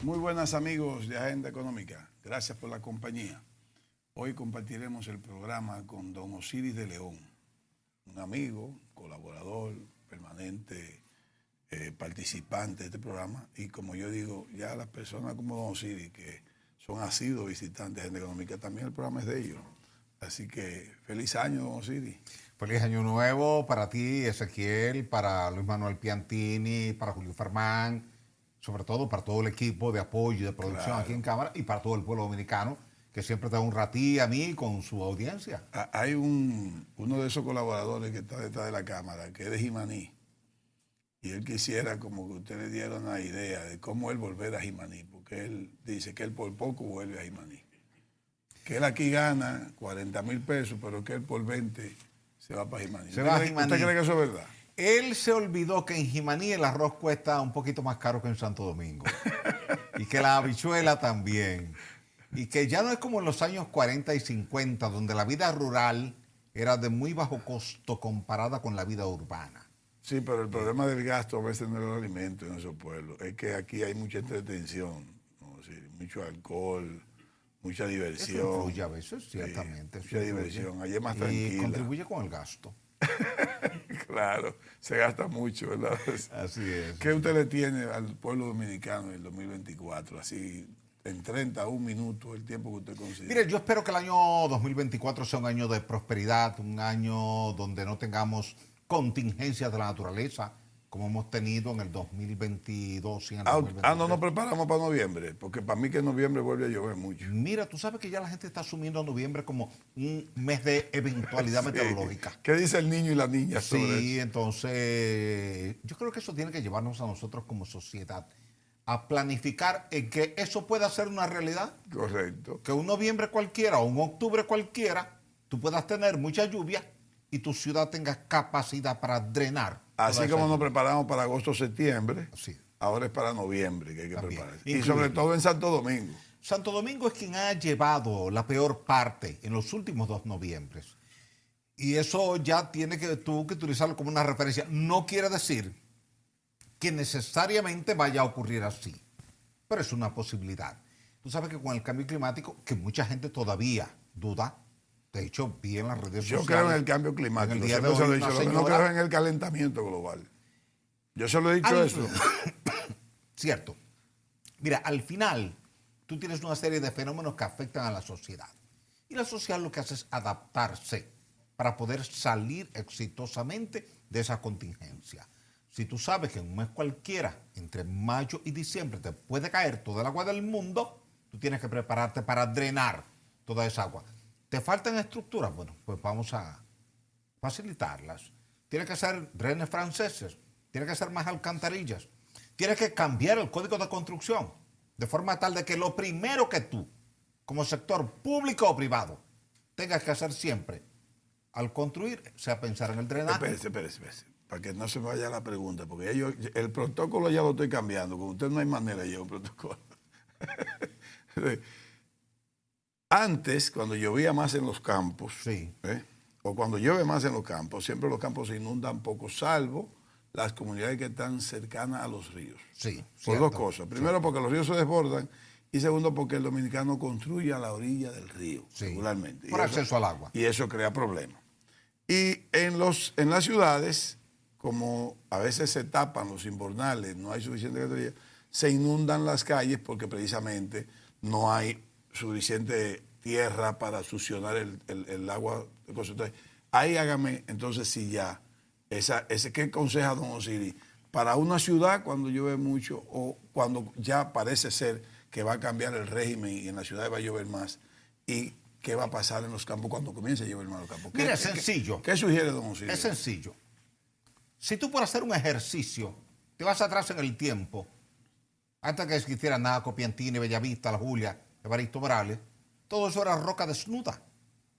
Muy buenas amigos de Agenda Económica, gracias por la compañía. Hoy compartiremos el programa con don Osiris de León, un amigo, colaborador, permanente, participante de este programa. Y como yo digo, ya las personas como don Osiris, que son asiduos visitantes de Agenda Económica, también el programa es de ellos. Así que feliz año, don Osiris. Feliz año nuevo para ti, Ezequiel, para Luis Manuel Piantini, para Julio Fermán, sobre todo para todo el equipo de apoyo y de producción aquí en Cámara y para todo el pueblo dominicano que siempre te da un ratí a mí con su audiencia. Hay uno de esos colaboradores que está detrás de la cámara, que es de Jimaní, y él quisiera como que ustedes dieran una idea de cómo él volver a Jimaní, porque él dice que él por poco vuelve a Jimaní. Que él aquí gana 40,000 pesos, pero que él por 20 se va para Jimaní. Se va a Jimaní. ¿Usted cree que eso es verdad? Él se olvidó que en Jimaní el arroz cuesta un poquito más caro que en Santo Domingo. Y que la habichuela también. Y que ya no es como en los años 40 y 50, donde la vida rural era de muy bajo costo comparada con la vida urbana. Sí, pero el problema del gasto a veces no es el alimento en esos pueblos. Es que aquí hay mucha entretención, ¿no? Sí, mucho alcohol, mucha diversión. Eso influye a veces, ciertamente. Sí, mucha diversión. Allí es más tranquila. Y contribuye con el gasto. Claro, se gasta mucho, ¿verdad? Así es. ¿Qué usted le tiene al pueblo dominicano en el 2024? Así, en 31 minutos, el tiempo que usted considera. Mire, yo espero que el año 2024 sea un año de prosperidad, un año donde no tengamos contingencias de la naturaleza, como hemos tenido en el 2022 y en el 2023. No nos preparamos para noviembre, porque para mí que en noviembre vuelve a llover mucho. Mira, tú sabes que ya la gente está asumiendo noviembre como un mes de eventualidad Sí. meteorológica. ¿Qué dice el niño y la niña sobre Sí, eso? entonces yo creo que eso tiene que llevarnos a nosotros como sociedad a planificar en que eso pueda ser una realidad. Correcto. Que un noviembre cualquiera o un octubre cualquiera tú puedas tener mucha lluvia y tu ciudad tenga capacidad para drenar. Así como nos preparamos para agosto, septiembre, Sí. ahora es para noviembre que hay que También. prepararse. Y sobre todo en Santo Domingo. Santo Domingo es quien ha llevado la peor parte en los últimos 2 noviembres. Y eso ya tiene que tú que utilizarlo como una referencia. No quiere decir que necesariamente vaya a ocurrir así, pero es una posibilidad. Tú sabes que con el cambio climático, que mucha gente todavía duda, de hecho vi en las redes Yo sociales. creo en el cambio climático. En el día de Siempre se lo hoy, he dicho. una Lo que no señora- creo en el calentamiento global. Yo se lo he dicho eso. Cierto. Mira, al final tú tienes una serie de fenómenos que afectan a la sociedad. Y la sociedad lo que hace es adaptarse para poder salir exitosamente de esa contingencia. Si tú sabes que en un mes cualquiera, entre mayo y diciembre, te puede caer todo el agua del mundo, tú tienes que prepararte para drenar toda esa agua. ¿Te faltan estructuras? Bueno, pues vamos a facilitarlas. Tiene que ser drenes franceses, tiene que ser más alcantarillas, tiene que cambiar el código de construcción, de forma tal de que lo primero que tú, como sector público o privado, tengas que hacer siempre al construir, sea pensar en el drenaje. Espérese. Para que no se me vaya la pregunta, porque el protocolo ya lo estoy cambiando. Con usted no hay manera de llevar un protocolo. Antes, cuando llovía más en los campos, Sí. o cuando llueve más en los campos, siempre los campos se inundan poco, salvo las comunidades que están cercanas a los ríos. Sí, Por cierto. dos cosas. Primero, porque los ríos se desbordan, y segundo, porque el dominicano construye a la orilla del río, Sí. regularmente. Por acceso al agua. Y eso crea problemas. Y en las ciudades, como a veces se tapan los invernales, no hay suficiente batería, se inundan las calles porque precisamente no hay suficiente tierra para succionar el agua de concentración. Ahí hágame, entonces, si ya, ¿qué aconseja don Osiris? Para una ciudad cuando llueve mucho o cuando ya parece ser que va a cambiar el régimen y en la ciudad va a llover más, y qué va a pasar en los campos cuando comience a llover más en los campos. Mira, es sencillo. ¿Qué sugiere don Osiris? Es sencillo. Si tú por hacer un ejercicio te vas atrás en el tiempo, antes que existiera Naco, Piantini, Bellavista, La Julia, Evaristo Morales, todo eso era roca desnuda,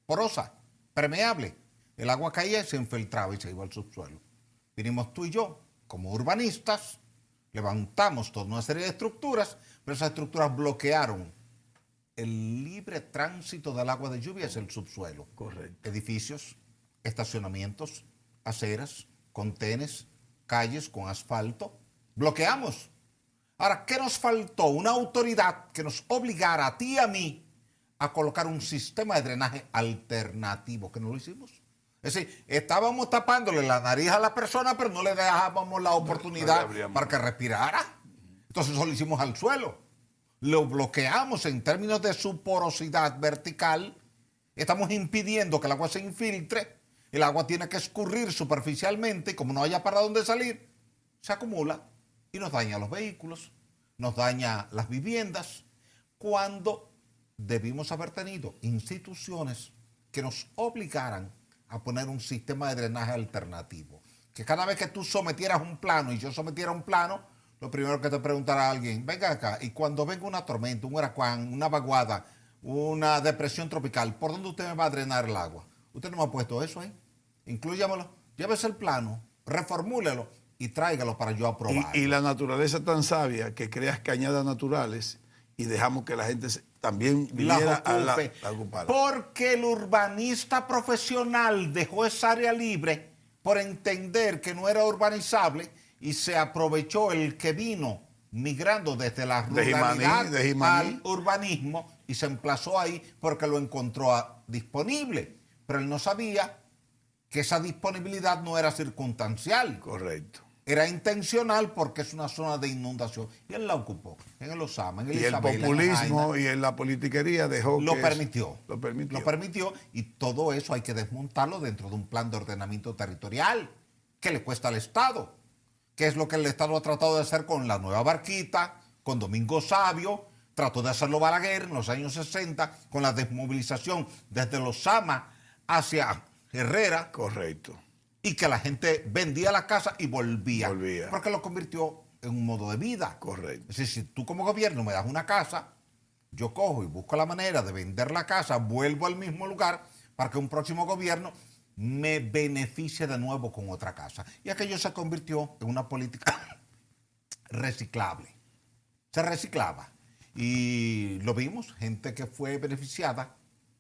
porosa, permeable. El agua caía y se infiltraba y se iba al subsuelo. Vinimos tú y yo, como urbanistas, levantamos toda una serie de estructuras, pero esas estructuras bloquearon el libre tránsito del agua de lluvia hacia el subsuelo. Correcto. Edificios, estacionamientos, aceras, contenes, calles con asfalto. Bloqueamos. Ahora, ¿qué nos faltó? Una autoridad que nos obligara a ti y a mí a colocar un sistema de drenaje alternativo, que no lo hicimos. Es decir, estábamos tapándole la nariz a la persona, pero no le dejábamos la oportunidad para que respirara. Entonces eso lo hicimos al suelo. Lo bloqueamos en términos de su porosidad vertical. Estamos impidiendo que el agua se infiltre. El agua tiene que escurrir superficialmente y como no haya para dónde salir, se acumula y nos daña los vehículos, nos daña las viviendas, cuando debimos haber tenido instituciones que nos obligaran a poner un sistema de drenaje alternativo. Que cada vez que tú sometieras un plano y yo sometiera un plano, lo primero que te preguntará alguien, venga acá, y cuando venga una tormenta, un huracán, una vaguada, una depresión tropical, ¿por dónde usted me va a drenar el agua? Usted no me ha puesto eso ahí. Inclúyamelo, llévese el plano, reformúlelo y tráigalo para yo aprobarlo. Y la naturaleza tan sabia que creas cañadas naturales y dejamos que la gente también viniera a ocuparla. Porque el urbanista profesional dejó esa área libre por entender que no era urbanizable y se aprovechó el que vino migrando desde la ruralidad al urbanismo y se emplazó ahí porque lo encontró disponible. Pero él no sabía que esa disponibilidad no era circunstancial. Correcto. Era intencional porque es una zona de inundación. Y él la ocupó en el Osama, en el Isabel, el populismo y en la politiquería dejó lo que permitió. Lo permitió. Lo permitió y todo eso hay que desmontarlo dentro de un plan de ordenamiento territorial que le cuesta al Estado. Que es lo que el Estado ha tratado de hacer con la Nueva Barquita, con Domingo Sabio, trató de hacerlo Balaguer en los años 60 con la desmovilización desde los Osama hacia Herrera. Correcto. Y que la gente vendía la casa y volvía. Volvía. Porque lo convirtió en un modo de vida. Correcto. Es decir, si tú como gobierno me das una casa, yo cojo y busco la manera de vender la casa, vuelvo al mismo lugar para que un próximo gobierno me beneficie de nuevo con otra casa. Y aquello se convirtió en una política reciclable. Se reciclaba. Y lo vimos, gente que fue beneficiada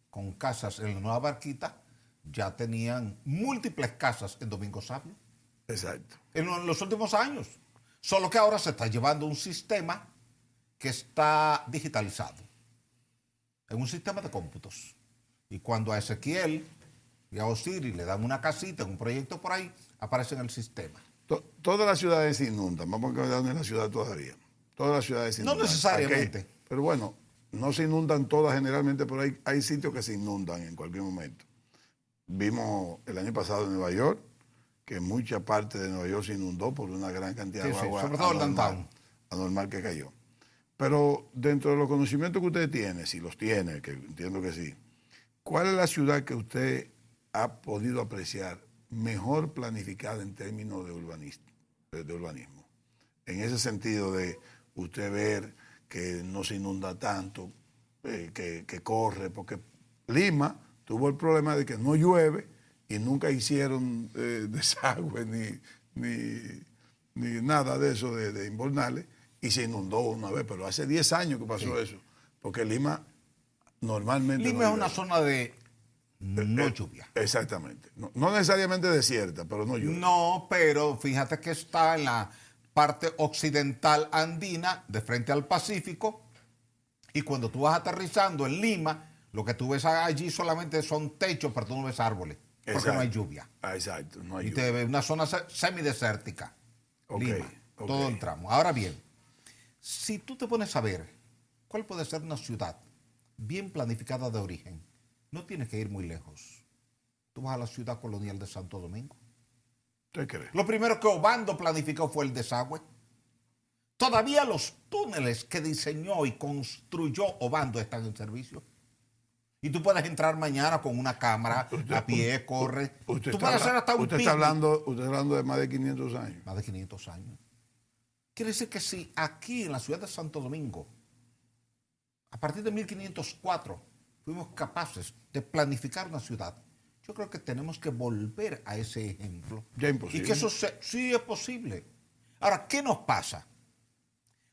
con casas en la Nueva Barquita, ya tenían múltiples casas en Domingo Sabio. Exacto. En los últimos años. Solo que ahora se está llevando un sistema que está digitalizado. En un sistema de cómputos. Y cuando a Ezequiel y a Osiris le dan una casita, un proyecto por ahí, aparece en el sistema. Todas las ciudades se inundan. Vamos a quedarnos en la ciudad todavía. Todas las ciudades se inundan. No necesariamente. Pero bueno, no se inundan todas generalmente, pero hay sitios que se inundan en cualquier momento. Vimos el año pasado en Nueva York que mucha parte de Nueva York se inundó por una gran cantidad de agua sobre todo el downtown anormal que cayó. Pero dentro de los conocimientos que usted tiene, si los tiene, que entiendo que sí, ¿cuál es la ciudad que usted ha podido apreciar mejor planificada en términos de urbanismo? En ese sentido de usted ver que no se inunda tanto, que corre, porque Lima tuvo el problema de que no llueve y nunca hicieron desagüe ni nada de eso de invernales y se inundó una vez, pero hace 10 años que pasó eso, porque Lima normalmente... Lima es una zona de no lluvia. Exactamente. No necesariamente desierta, pero no llueve. No, pero fíjate que está en la parte occidental andina, de frente al Pacífico, y cuando tú vas aterrizando en Lima, lo que tú ves allí solamente son techos, pero tú no ves árboles, porque Exacto. no hay lluvia. Exacto, no hay y lluvia. te ves una zona semidesértica, Lima, ok. todo el tramo. Ahora bien, si tú te pones a ver cuál puede ser una ciudad bien planificada de origen, no tienes que ir muy lejos. Tú vas a la ciudad colonial de Santo Domingo. ¿Usted cree? Lo primero que Obando planificó fue el desagüe. Todavía los túneles que diseñó y construyó Obando están en servicio. Y tú puedes entrar mañana con una cámara, a pie, corre. Tú puedes hacer hasta un usted está hablando de más de 500 años. Más de 500 años. Quiere decir que si aquí en la ciudad de Santo Domingo, a partir de 1504, fuimos capaces de planificar una ciudad, yo creo que tenemos que volver a ese ejemplo. Ya imposible. Y que eso sí es posible. Ahora, ¿qué nos pasa?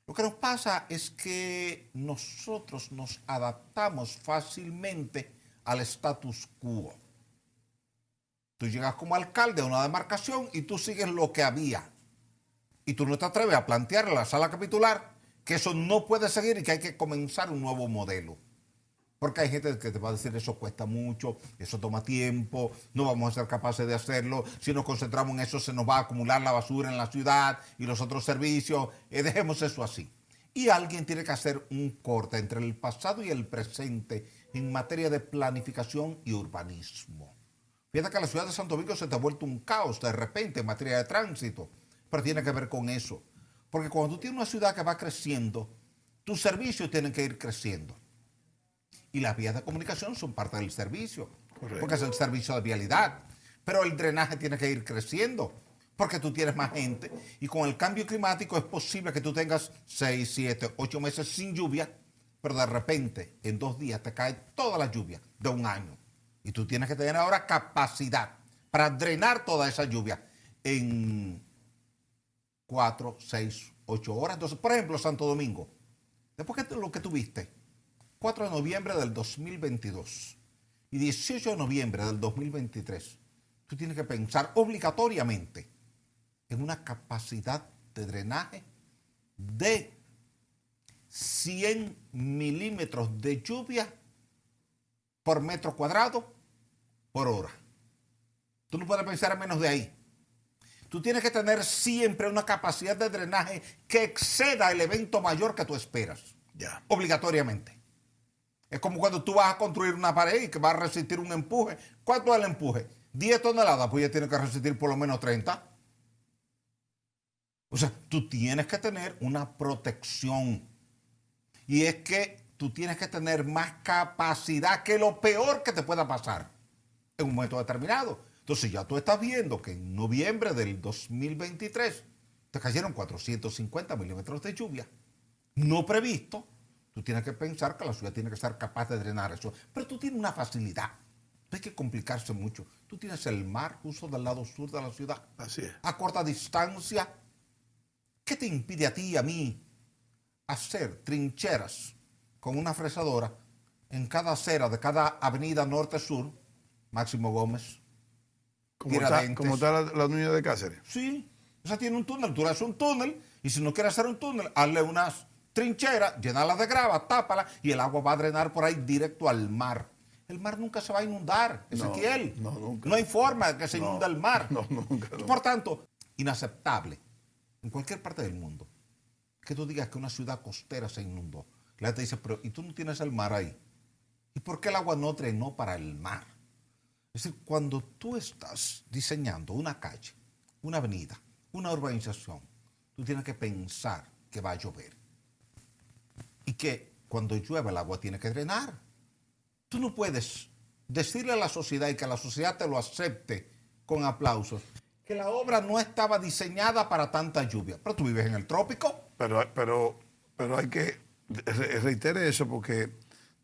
Lo que nos pasa es que nosotros nos adaptamos fácilmente al status quo. Tú llegas como alcalde a una demarcación y tú sigues lo que había. Y tú no te atreves a plantear en la sala capitular que eso no puede seguir y que hay que comenzar un nuevo modelo. Porque hay gente que te va a decir eso cuesta mucho, eso toma tiempo, no vamos a ser capaces de hacerlo, si nos concentramos en eso se nos va a acumular la basura en la ciudad y los otros servicios, dejemos eso así. Y alguien tiene que hacer un corte entre el pasado y el presente en materia de planificación y urbanismo. Fíjate que la ciudad de Santo Domingo se te ha vuelto un caos de repente en materia de tránsito, pero tiene que ver con eso. Porque cuando tú tienes una ciudad que va creciendo, tus servicios tienen que ir creciendo. Y las vías de comunicación son parte del servicio, Correcto. porque es el servicio de vialidad. Pero el drenaje tiene que ir creciendo, porque tú tienes más gente. Y con el cambio climático es posible que tú tengas 6, 7, 8 meses sin lluvia, pero de repente, en 2 días, te cae toda la lluvia de un año. Y tú tienes que tener ahora capacidad para drenar toda esa lluvia en 4, 6, 8 horas. Entonces, por ejemplo, Santo Domingo, después de lo que tuviste, 4 de noviembre del 2022 y 18 de noviembre del 2023, tú tienes que pensar obligatoriamente en una capacidad de drenaje de 100 milímetros de lluvia por metro cuadrado por hora. Tú no puedes pensar en menos de ahí. Tú tienes que tener siempre una capacidad de drenaje que exceda el evento mayor que tú esperas. Ya. Obligatoriamente. Es como cuando tú vas a construir una pared y que va a resistir un empuje. ¿Cuánto es el empuje? 10 toneladas, pues ya tiene que resistir por lo menos 30. O sea, tú tienes que tener una protección. Y es que tú tienes que tener más capacidad que lo peor que te pueda pasar en un momento determinado. Entonces ya tú estás viendo que en noviembre del 2023 te cayeron 450 milímetros de lluvia. No previsto. Tú tienes que pensar que la ciudad tiene que ser capaz de drenar eso. Pero tú tienes una facilidad. No hay que complicarse mucho. Tú tienes el mar justo del lado sur de la ciudad. Así es. A corta distancia. ¿Qué te impide a ti y a mí hacer trincheras con una fresadora en cada acera de cada avenida norte-sur? Máximo Gómez. Como está la unidad de Cáceres. Sí. Esa tiene un túnel. Tú le haces un túnel y si no quieres hacer un túnel, hazle unas trincheras, llenarlas de grava, tápala y el agua va a drenar por ahí directo al mar. El mar nunca se va a inundar, Ezequiel. No, nunca. No hay forma de que se inunde el mar. No, nunca. No. Por tanto, inaceptable en cualquier parte del mundo que tú digas que una ciudad costera se inundó. La gente dice, pero ¿y tú no tienes el mar ahí? ¿Y por qué el agua no drenó para el mar? Es decir, cuando tú estás diseñando una calle, una avenida, una urbanización, tú tienes que pensar que va a llover. Y que cuando llueve el agua tiene que drenar. Tú no puedes decirle a la sociedad y que la sociedad te lo acepte con aplausos que la obra no estaba diseñada para tanta lluvia. Pero tú vives en el trópico. Pero hay que reitere eso porque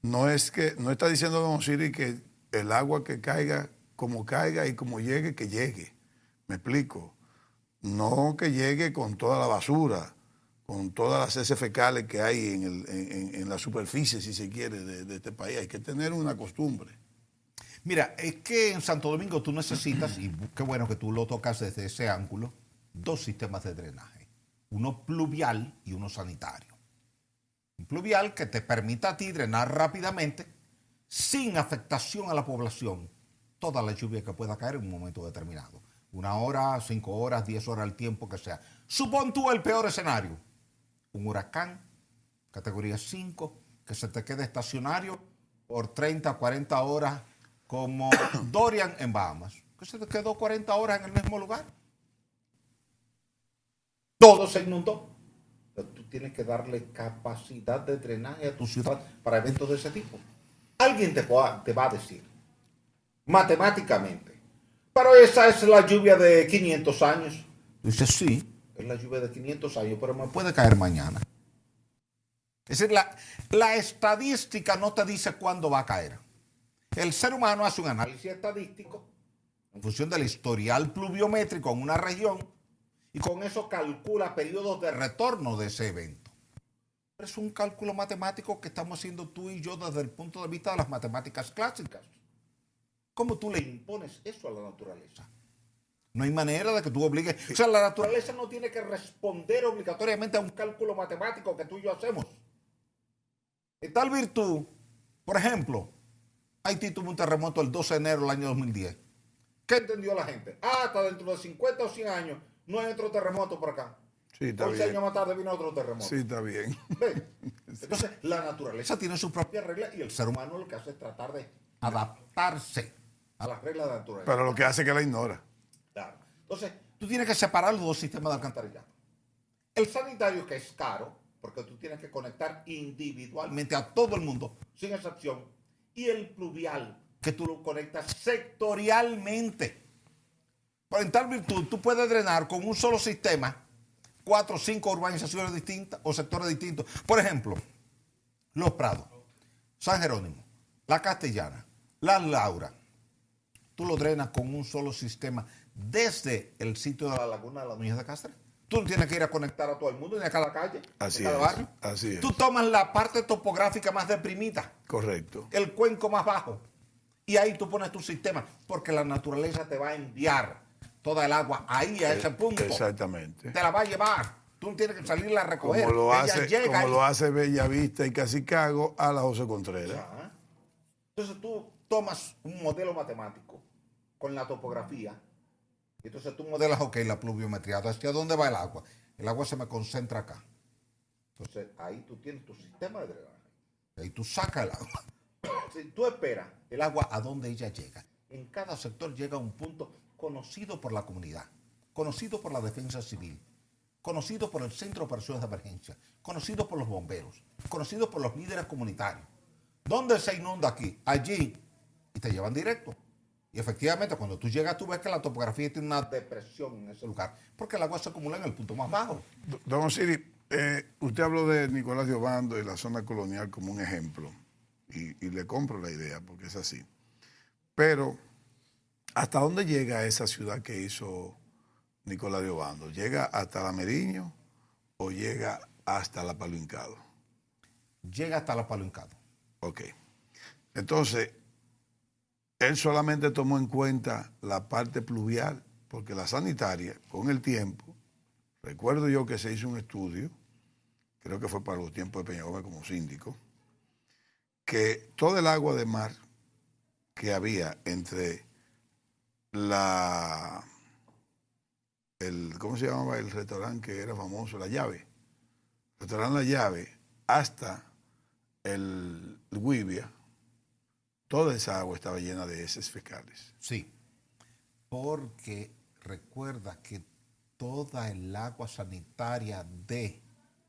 no está diciendo Don Osiris que el agua que caiga y como llegue, que llegue. Me explico. No que llegue con toda la basura, con todas las heces fecales que hay en la superficie, si se quiere, de este país. Hay que tener una costumbre. Mira, es que en Santo Domingo tú necesitas, y qué bueno que tú lo tocas desde ese ángulo, 2 sistemas de drenaje. Uno pluvial y uno sanitario. Un pluvial que te permita a ti drenar rápidamente, sin afectación a la población, toda la lluvia que pueda caer en un momento determinado. 1 hora, 5 horas, 10 horas, el tiempo que sea. Supón tú el peor escenario. Un huracán, categoría 5, que se te quede estacionario por 30, 40 horas, como Dorian en Bahamas, que se te quedó 40 horas en el mismo lugar. Todo se inundó. Pero tú tienes que darle capacidad de drenaje a tu ciudad para eventos de ese tipo. Alguien te va a decir, matemáticamente, pero esa es la lluvia de 500 años. Dice, sí, es la lluvia de 500 años, pero me puede caer mañana. Es decir, la estadística no te dice cuándo va a caer. El ser humano hace un análisis estadístico en función del historial pluviométrico en una región y con eso calcula periodos de retorno de ese evento. Pero es un cálculo matemático que estamos haciendo tú y yo desde el punto de vista de las matemáticas clásicas. ¿Cómo tú le impones eso a la naturaleza? No hay manera de que tú obligues. O sea, la naturaleza no tiene que responder obligatoriamente a un cálculo matemático que tú y yo hacemos. En tal virtud, por ejemplo, Haití tuvo un terremoto el 12 de enero del año 2010. ¿Qué entendió la gente? Hasta dentro de 50 o 100 años no hay otro terremoto por acá. Sí, está 11 bien. años más tarde vino otro terremoto. Sí, está bien. ¿Ves? Entonces, la naturaleza tiene sus propias reglas y el ser humano lo que hace es tratar de adaptarse a las reglas de la naturaleza. Pero lo que hace es que la ignora. Claro. Entonces, tú tienes que separar los dos sistemas de alcantarillado. El sanitario, que es caro, porque tú tienes que conectar individualmente a todo el mundo, sin excepción, y el pluvial, que tú lo conectas sectorialmente. Pero en tal virtud, tú puedes drenar con un solo sistema 4 o 5 urbanizaciones distintas o sectores distintos. Por ejemplo, Los Prados, San Jerónimo, La Castellana, Las Lauras. Tú lo drenas con un solo sistema desde el sitio de la laguna de las Nuñas de Cáceres. Tú no tienes que ir a conectar a todo el mundo ni a cada calle, Así a cada es, barrio. así es. Tú tomas la parte topográfica más deprimida, Correcto. el cuenco más bajo, y ahí tú pones tu sistema, porque la naturaleza te va a enviar toda el agua ahí a ese punto. Exactamente. Te la va a llevar. Tú no tienes que salirla a recoger. Como lo Ella hace, llega como ahí. lo hace Bellavista y Casicago a la José Contreras. Ajá. Entonces tú tomas un modelo matemático con la topografía. Y entonces tú modelas, ok, la pluviometría. ¿Hacia dónde va el agua? El agua se me concentra acá. Entonces ahí tú tienes tu sistema de drenaje. Ahí tú sacas el agua. Si tú esperas el agua a donde ella llega, en cada sector llega a un punto conocido por la comunidad, conocido por la defensa civil, conocido por el Centro de Operaciones de Emergencia, conocido por los bomberos, conocido por los líderes comunitarios. ¿Dónde se inunda aquí? Allí. Y te llevan directo. Y efectivamente, cuando tú llegas, tú ves que la topografía tiene una depresión en ese lugar, porque el agua se acumula en el punto más bajo. Don Osiris, usted habló de Nicolás de Obando y la zona colonial como un ejemplo. Y le compro la idea, porque es así. Pero, ¿hasta dónde llega esa ciudad que hizo Nicolás de Obando? ¿Llega hasta la Meriño o llega hasta la Palo Hincado? Llega hasta la Palo Hincado. Ok. Entonces, él solamente tomó en cuenta la parte pluvial, porque la sanitaria, con el tiempo, recuerdo yo que se hizo un estudio, creo que fue para los tiempos de Peña Gómez como síndico, que todo el agua de mar que había entre ¿cómo se llamaba el restaurante que era famoso? La Llave. El restaurante La Llave hasta el Guibia, toda esa agua estaba llena de heces fecales. Sí, porque recuerda que toda el agua sanitaria de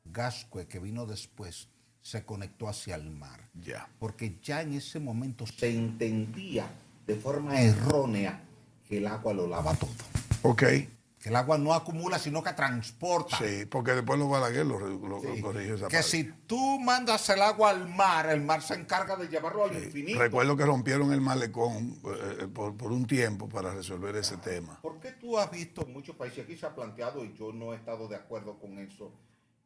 Gascue que vino después se conectó hacia el mar. Ya. Porque ya en ese momento se entendía de forma errónea que el agua lo lava todo. Ok. Que el agua no acumula, sino que transporta. Sí, porque después los Balaguer lo corrigió esa Que parte. si tú mandas el agua al mar, el mar se encarga de llevarlo al infinito. Recuerdo que rompieron el malecón por un tiempo para resolver ese tema. ¿Por qué tú has visto en muchos países, aquí se ha planteado, y yo no he estado de acuerdo con eso,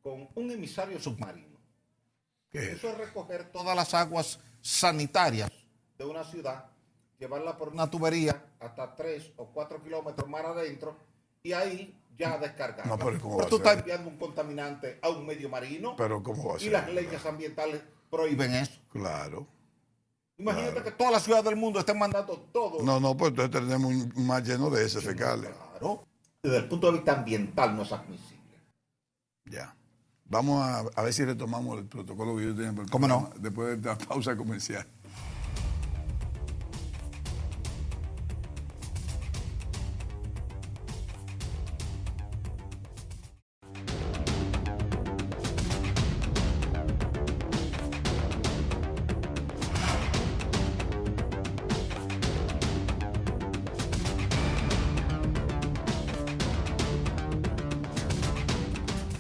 con un emisario submarino? ¿Qué es? Eso es recoger todas las aguas sanitarias de una ciudad, llevarla por una tubería hasta 3 o 4 kilómetros más adentro y ahí ya descargar. No, pero ¿cómo va Pero a tú ser? estás enviando un contaminante a un medio marino. Pero ¿cómo va a y ser? las leyes ambientales prohíben eso. Claro. Imagínate Claro. que todas las ciudades del mundo estén mandando todo. No, pues entonces tenemos un mar lleno de heces fecales. Claro. Desde el punto de vista ambiental no es admisible. Ya. Vamos a ver si retomamos el protocolo que yo tenía para el ¿Cómo no? programa después de esta pausa comercial.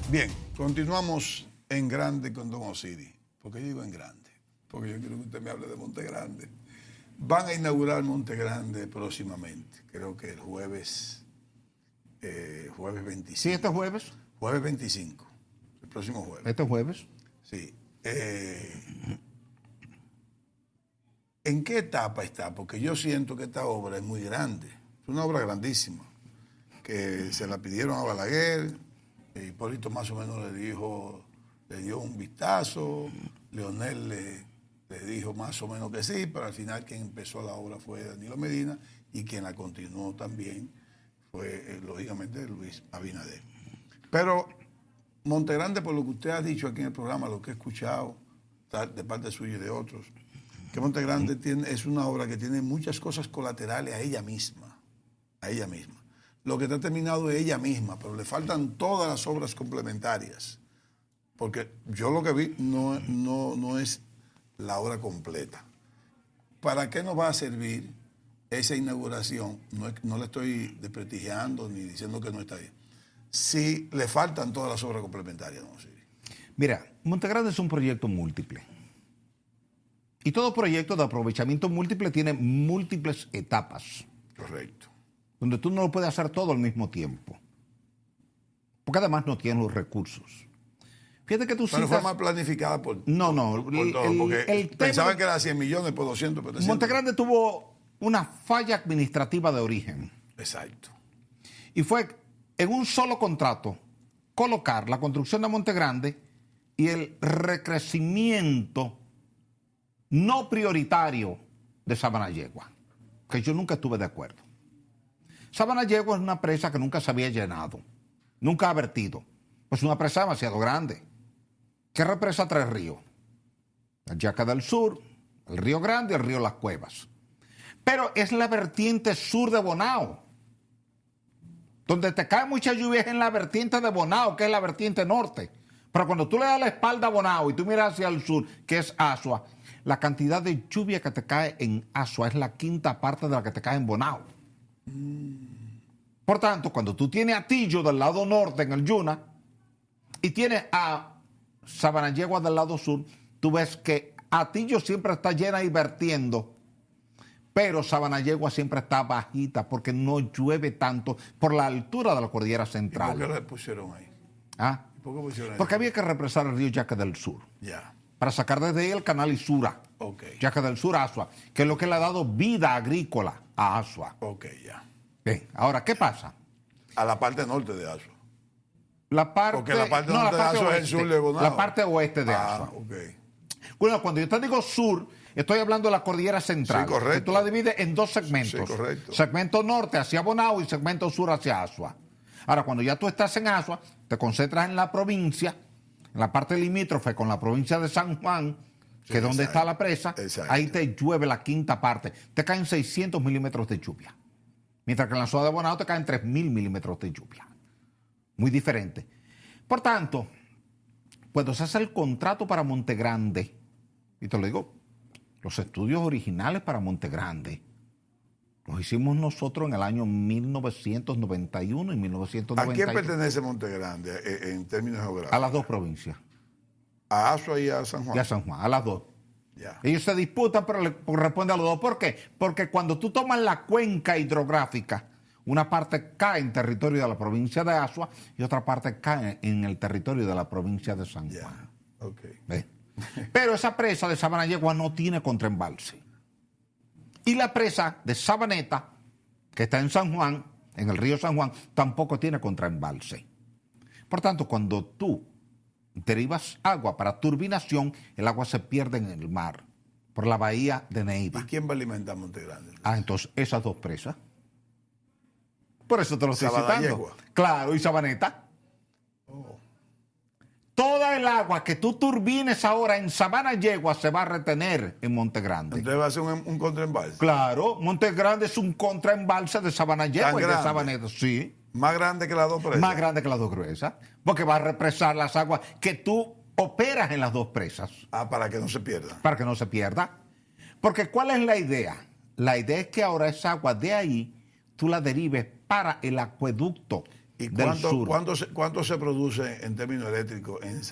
Bien, continuamos en grande con Don Osiris. ¿Por qué digo en grande? Porque yo quiero que usted me hable de Monte Grande. Van a inaugurar Monte Grande próximamente, creo que el jueves 25. ¿Sí, este jueves? Jueves 25, el próximo jueves. ¿Este jueves? Sí. ¿En qué etapa está? Porque yo siento que esta obra es muy grande. Es una obra grandísima. que se la pidieron a Balaguer, Hipólito más o menos le dio un vistazo, Leonel le dijo más o menos que sí, pero al final quien empezó la obra fue Danilo Medina y quien la continuó también fue, lógicamente, Luis Abinader. Pero Montegrande, por lo que usted ha dicho aquí en el programa, lo que he escuchado de parte suya y de otros, que Montegrande es una obra que tiene muchas cosas colaterales a ella misma. A ella misma. Lo que está terminado es ella misma, pero le faltan todas las obras complementarias. Porque yo lo que vi no es la obra completa. ¿Para qué nos va a servir esa inauguración? No le estoy desprestigiando ni diciendo que no está bien. Si le faltan todas las obras complementarias, no sirve. Mira, Montegrande es un proyecto múltiple. Y todo proyecto de aprovechamiento múltiple tiene múltiples etapas. Correcto. Donde tú no lo puedes hacer todo al mismo tiempo. Porque además no tienes los recursos. Fíjate que tú Pero fue más planificada por todo, porque pensaban que era 100 millones por 200, por 300. Montegrande tuvo una falla administrativa de origen. Exacto. Y fue en un solo contrato colocar la construcción de Montegrande y el recrecimiento no prioritario de Sabanayegua, que yo nunca estuve de acuerdo. Sabanayegua es una presa que nunca se había llenado, nunca ha vertido. Pues una presa demasiado grande, que represa 3 ríos. La Yaca del Sur, el Río Grande y el Río Las Cuevas. Pero es la vertiente sur de Bonao. Donde te cae mucha lluvia es en la vertiente de Bonao, que es la vertiente norte. Pero cuando tú le das la espalda a Bonao y tú miras hacia el sur, que es Asua, la cantidad de lluvia que te cae en Asua es la 5ª parte de la que te cae en Bonao. Por tanto, cuando tú tienes a Tillo del lado norte en el Yuna y tienes a Sabanayegua del lado sur, tú ves que Atillo siempre está llena y vertiendo, pero Sabanayegua siempre está bajita porque no llueve tanto por la altura de la cordillera central. ¿Y por qué le pusieron ahí? ¿Ah? ¿Por qué pusieron ahí? Porque había que represar el río Yaca del Sur. Ya. Para sacar desde ahí el canal Isura. Ok. Yaca del Sur, Asua, que es lo que le ha dado vida agrícola a Asua. Ok, ya. Bien, ahora, ¿qué pasa? A la parte norte de Asua. Porque la parte norte de Asua es el sur de Bonao. La parte oeste de Asua. Ok. Bueno, cuando yo te digo sur, estoy hablando de la cordillera central. Sí, correcto. Que tú la divides en 2 segmentos. Sí, correcto. Segmento norte hacia Bonao y segmento sur hacia Asua. Ahora, cuando ya tú estás en Asua, te concentras en la provincia, en la parte limítrofe con la provincia de San Juan, que es donde está la presa. Exacto. Ahí te llueve la 5ª parte. Te caen 600 milímetros de lluvia. Mientras que en la zona de Bonao te caen 3.000 milímetros de lluvia. Muy diferente. Por tanto, cuando se hace el contrato para Montegrande, y te lo digo, los estudios originales para Montegrande los hicimos nosotros en el año 1991 y 1992. ¿A quién pertenece Montegrande en términos geográficos? A las 2 provincias. ¿A Asua y a San Juan? Y a San Juan, a las 2. Ya. Ellos se disputan, pero le corresponde a los 2. ¿Por qué? Porque cuando tú tomas la cuenca hidrográfica, una parte cae en territorio de la provincia de Asua y otra parte cae en el territorio de la provincia de San Juan. Ya. Ok. ¿Ves? Pero esa presa de Sabanayegua no tiene contraembalse. Y la presa de Sabaneta, que está en San Juan, en el río San Juan, tampoco tiene contraembalse. Por tanto, cuando tú derivas agua para turbinación, el agua se pierde en el mar, por la bahía de Neiva. ¿Y quién va a alimentar Montegrande? Entonces, esas 2 presas. Por eso te lo estoy citando. Sabanayegua. Claro, y Sabaneta. Oh. Toda el agua que tú turbines ahora en Sabanayegua se va a retener en Montegrande. Entonces va a ser un contraembalse. Claro, Montegrande es un contraembalse de Sabanayegua ¿Tan y de grande? Sabaneta, sí. Más grande que las 2 presas. Más grande que las 2 gruesas, porque va a represar las aguas que tú operas en las 2 presas. Para que no se pierdan. Para que no se pierda. Porque ¿cuál es la idea? La idea es que ahora esa agua de ahí tú la derives para el acueducto ¿Y del sur. cuánto se produce en términos eléctricos en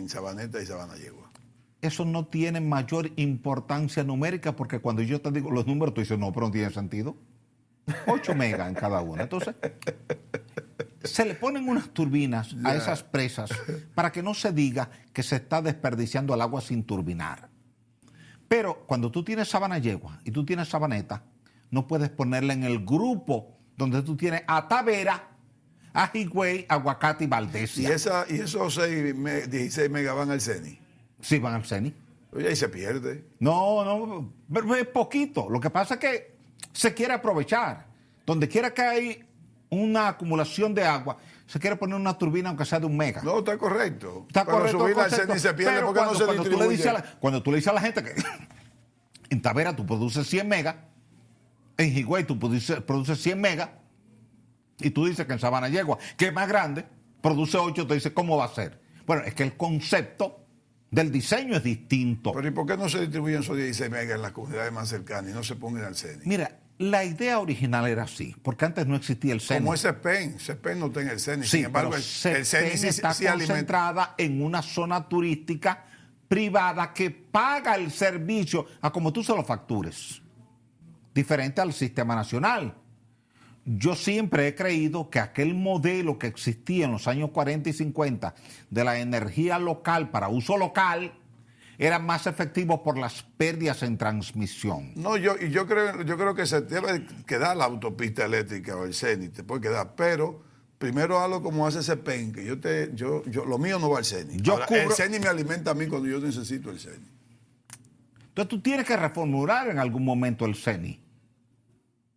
Sabaneta y Sabanayegua? Eso no tiene mayor importancia numérica porque cuando yo te digo los números, tú dices, no, pero no tiene sentido. 8 megas en cada una. Entonces, se le ponen unas turbinas a esas presas para que no se diga que se está desperdiciando el agua sin turbinar. Pero cuando tú tienes Sabanayegua y tú tienes Sabaneta, no puedes ponerla en el grupo donde tú tienes a Tavera, a Higüey, Aguacate y Valdesia. Y esos 16 megas van al CENI. Sí, van al CENI. Oye, ahí se pierde. No, pero es poquito. Lo que pasa es que se quiere aprovechar. Donde quiera que hay una acumulación de agua, se quiere poner una turbina aunque sea de 1 mega. No, está correcto. Está correcto. Subir al CENI se pierde porque no se distribuye. Cuando tú le dices a la gente que en Tavera tú produces 100 megas, en Higüey tú produces 100 megas, y tú dices que en Sabana Yegua, que es más grande, produce 8, te dice, ¿cómo va a ser? Bueno, es que el concepto del diseño es distinto. Pero ¿y por qué no se distribuyen esos 16 megas en las comunidades más cercanas y no se pongan al CENI? Mira, la idea original era así, porque antes no existía el CENI. Como es CESPEN no está en el CENI. Sí, sin embargo, pero el CENI sí, está sí concentrada en una zona turística privada que paga el servicio a como tú se lo factures, diferente al sistema nacional. Yo siempre he creído que aquel modelo que existía en los años 40 y 50 de la energía local para uso local era más efectivo por las pérdidas en transmisión. No, yo creo que se debe quedar la autopista eléctrica o el CENI, te puede quedar, pero primero hazlo como hace CESPEN, que lo mío no va al CENI. El CENI me alimenta a mí cuando yo necesito el CENI. Entonces tú tienes que reformular en algún momento el CENI.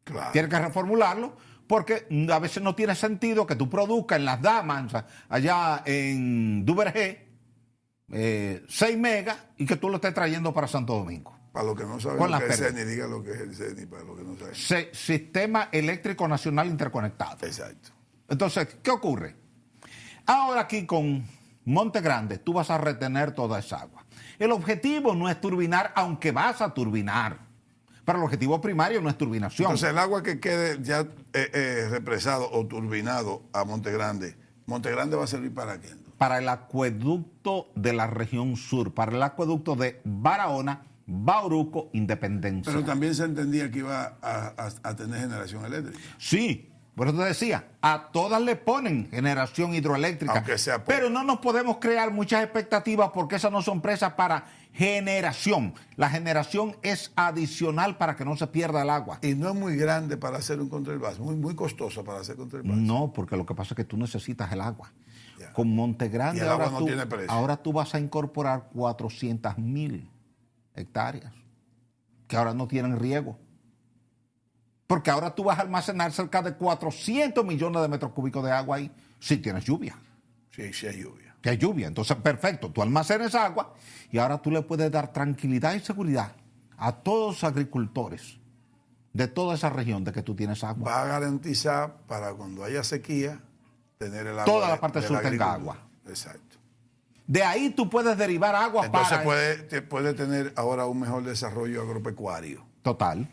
Claro. Tienes que reformularlo porque a veces no tiene sentido que tú produzcas en Las Damas, allá en Duvergé, 6 megas y que tú lo estés trayendo para Santo Domingo. Para los que no saben lo que es el CENI, diga lo que es el CENI, para los que no saben. Sistema Eléctrico Nacional Interconectado. Exacto. Entonces, ¿qué ocurre? Ahora aquí con Monte Grande tú vas a retener toda esa agua. El objetivo no es turbinar, aunque vas a turbinar. Pero el objetivo primario no es turbinación. Entonces, el agua que quede ya represado o turbinado a Monte Grande va a servir ¿para qué? Para el acueducto de la región sur, para el acueducto de Barahona, Bauruco, Independencia. Pero también se entendía que iba a tener generación eléctrica. Sí, por eso te decía, a todas le ponen generación hidroeléctrica. Aunque sea pero no nos podemos crear muchas expectativas porque esas no son presas para generación. La generación es adicional para que no se pierda el agua. Y no es muy grande para hacer un contralbás, muy costoso para hacer contralbás. No, porque lo que pasa es que tú necesitas el agua. Ya. Con Monte Grande Y el agua no tiene precio. ahora tú vas a incorporar 400,000 hectáreas que ahora no tienen riego. Porque ahora tú vas a almacenar cerca de 400 millones de metros cúbicos de agua ahí si tienes lluvia. Sí, sí hay lluvia. Que hay lluvia. Entonces, perfecto, tú almacenes agua y ahora tú le puedes dar tranquilidad y seguridad a todos los agricultores de toda esa región de que tú tienes agua. Va a garantizar para cuando haya sequía tener el agua. Toda la parte sur tenga agua. Exacto. De ahí tú puedes derivar agua Entonces para... puede tener ahora un mejor desarrollo agropecuario. Total.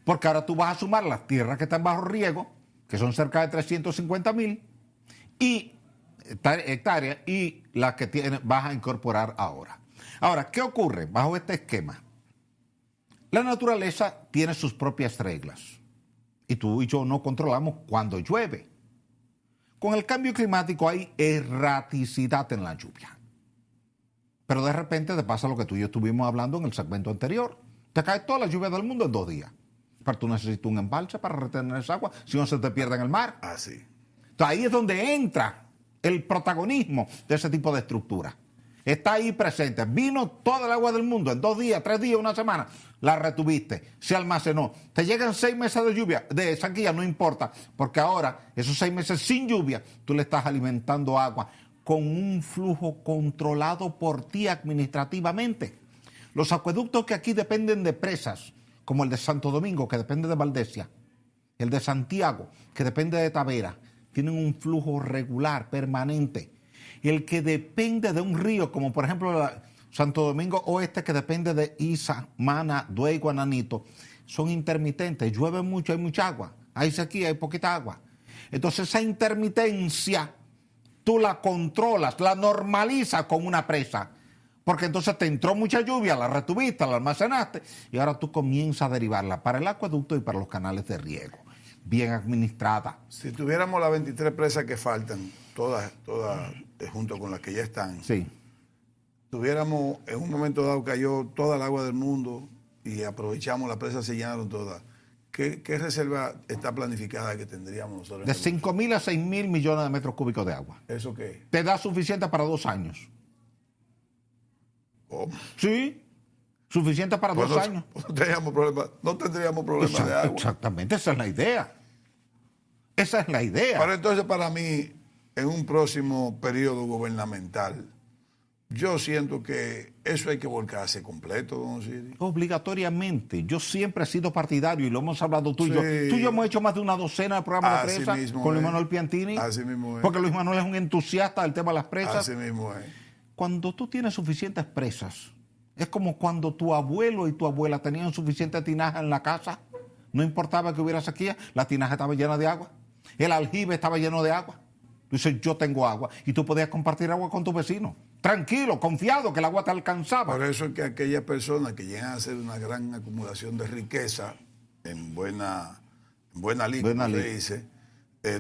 Porque ahora tú vas a sumar las tierras que están bajo riego, que son cerca de 350,000 hectáreas, y las que vas a incorporar ahora. Ahora, ¿qué ocurre bajo este esquema? La naturaleza tiene sus propias reglas. Y tú y yo no controlamos cuándo llueve. Con el cambio climático hay erraticidad en la lluvia. Pero de repente te pasa lo que tú y yo estuvimos hablando en el segmento anterior. Te cae toda la lluvia del mundo en 2 días. Pero tú necesitas un embalse para retener esa agua, si no se te pierde en el mar. Así. Entonces ahí es donde entra el protagonismo de ese tipo de estructura. Está ahí presente. Vino toda el agua del mundo en 2 días, 3 días, 1 semana. La retuviste, se almacenó. Te llegan 6 meses de lluvia, de sequía, no importa. Porque ahora, esos 6 meses sin lluvia, tú le estás alimentando agua con un flujo controlado por ti administrativamente. Los acueductos que aquí dependen de presas, como el de Santo Domingo, que depende de Valdesia, el de Santiago, que depende de Tavera, tienen un flujo regular, permanente. El que depende de un río, como por ejemplo Santo Domingo Oeste, que depende de Isa, Mana, Duey, Guananito, son intermitentes. Llueve mucho, hay mucha agua. Hay sequía, hay poquita agua. Entonces esa intermitencia tú la controlas, la normalizas con una presa. Porque entonces te entró mucha lluvia, la retuviste, la almacenaste y ahora tú comienzas a derivarla para el acueducto y para los canales de riego. Bien administrada. Si tuviéramos las 23 presas que faltan, todas junto con las que ya están, Sí. tuviéramos, en un momento dado cayó toda el agua del mundo y aprovechamos, las presas se llenaron todas, ¿Qué reserva está planificada que tendríamos nosotros? De 5.000 a 6.000 millones de metros cúbicos de agua. ¿Eso qué? Te da suficiente para 2 años. ¿Cómo? Sí, suficiente para Pues 2 años. No tendríamos problemas de agua. Exactamente, esa es la idea. Esa es la idea. Pero entonces, para mí, en un próximo periodo gubernamental, yo siento que eso hay que volcarse completo, don Osiris. Obligatoriamente. Yo siempre he sido partidario y lo hemos hablado tú y yo. Sí. Tú y yo hemos hecho más de una docena de programas de Así presa mismo con Luis es. Manuel Piantini. Así mismo es. Porque Luis Manuel es un entusiasta del tema de las presas. Así mismo es. Cuando tú tienes suficientes presas, es como cuando tu abuelo y tu abuela tenían suficiente tinaja en la casa. No importaba que hubiera sequía, la tinaja estaba llena de agua. El aljibe estaba lleno de agua. Tú dices, yo tengo agua. Y tú podías compartir agua con tu vecino. Tranquilo, confiado que el agua te alcanzaba. Por eso es que aquellas personas que llegan a hacer una gran acumulación de riqueza en buena lid, como se dice,